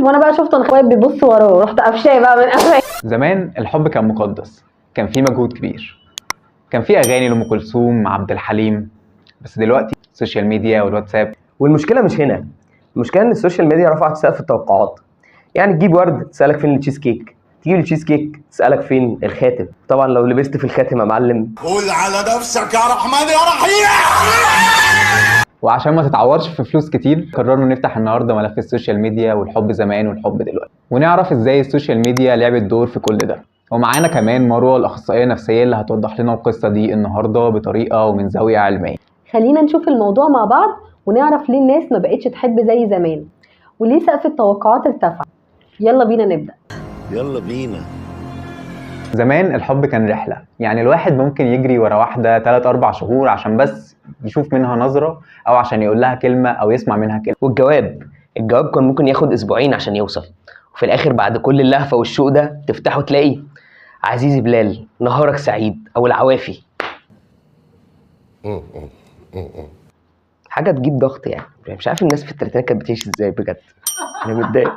وانا بقى شفت انا اخويا بيبص وراه، رحت قفشاه بقى من قفاه. زمان الحب كان مقدس، كان فيه مجهود كبير، كان فيه اغاني لأم كلثوم عبد الحليم. بس دلوقتي السوشيال ميديا والواتساب. والمشكله مش هنا، المشكله ان السوشيال ميديا رفعت سقف التوقعات. يعني تجيب ورد تسالك فين التشيز كيك، تجيب التشيز كيك تسالك فين الخاتم. طبعا لو لبست في الخاتم يا معلم قول على نفسك يا رحمن يا رحيم. وعشان ما تتعورش في فلوس كتير قررنا نفتح النهارده ملف السوشيال ميديا والحب زمان والحب دلوقتي، ونعرف ازاي السوشيال ميديا لعبت دور في كل ده. ومعانا كمان مروه الاخصائيه النفسيه اللي هتوضح لنا القصه دي النهارده بطريقه ومن زاويه علميه. خلينا نشوف الموضوع مع بعض ونعرف ليه الناس ما بقتش تحب زي زمان، وليه سقف التوقعات ارتفع. يلا بينا نبدأ. يلا بينا. زمان الحب كان رحله، يعني الواحد ممكن يجري ورا واحده 3-4 شهور عشان بس يشوف منها نظره، او عشان يقول لها كلمه او يسمع منها كلمه. الجواب كان ممكن ياخد اسبوعين عشان يوصل، وفي الاخر بعد كل اللهفه والشوق ده تفتحه تلاقي عزيزي بلال نهارك سعيد او العوافي. حاجه تجيب ضغط يعني مش عارف الناس في التلاتينات كانت بتعيش ازاي بجد. انا متضايق.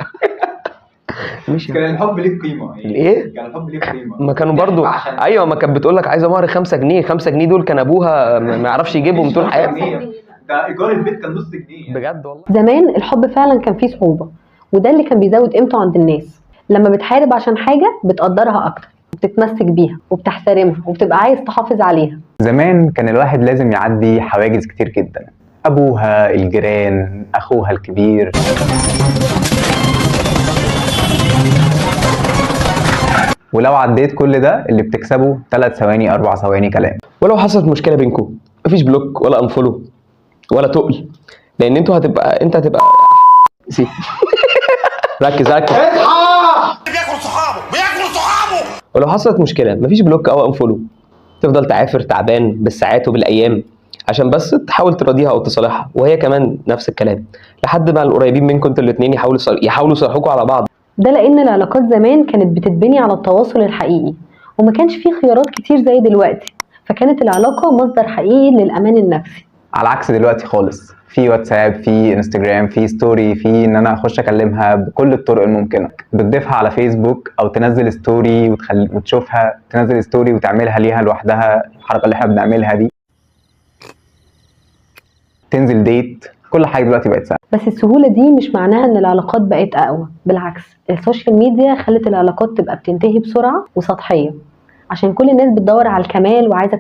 مش كان الحب ليه قيمه. الايه؟ كان الحب ليه قيمه. ما كانوا برضو ايوه، ما كانت بتقول لك عايزه مهر 5 جنيه. 5 جنيه دول كان ابوها ما يعرفش يجيبهم طول حياته. ده ايجار البيت كان نص جنيه بجد والله. زمان الحب فعلا كان فيه صعوبة، وده اللي كان بيزود قيمته عند الناس. لما بتحارب عشان حاجة بتقدرها أكتر، وبتتمسك بيها وبتحترمها وبتبقى عايز تحافظ عليها. زمان كان الواحد لازم يعدي حواجز كتير جدا، ابوها، الجيران، اخوها الكبير. ولو عديت كل ده اللي بتكسبه 3 ثواني 4 ثواني كلام. ولو حصلت مشكله بينكم مفيش بلوك ولا انفولو ولا تقل، لان انت هتبقى سي. ركز. بياكل صحابه. ولو حصلت مشكله مفيش بلوك او انفولو، تفضل تعافر تعبان بالساعات وبالايام عشان بس تحاول تراضيها او تصالحها، وهي كمان نفس الكلام، لحد ما القريبين منكم انتوا الاثنين يحاولوا يصالحوكوا على بعض. ده لأن العلاقات زمان كانت بتتبني على التواصل الحقيقي، وما كانش فيه خيارات كتير زي دلوقتي، فكانت العلاقة مصدر حقيقي للأمان النفسي. على عكس دلوقتي خالص، في واتساب، في انستجرام، في ستوري، في ان انا اخش اكلمها بكل الطرق الممكنه. بتضيفها على فيسبوك او تنزل ستوري وتشوفها، تنزل ستوري وتعملها ليها لوحدها، الحركه اللي احنا بنعملها دي. تنزل ديت، كل حاجه دلوقتي بقت سهله. بس السهولة دي مش معناها ان العلاقات بقت اقوى، بالعكس السوشيال ميديا خلت العلاقات تبقى بتنتهي بسرعة وسطحية، عشان كل الناس بتدور على الكمال وعايزة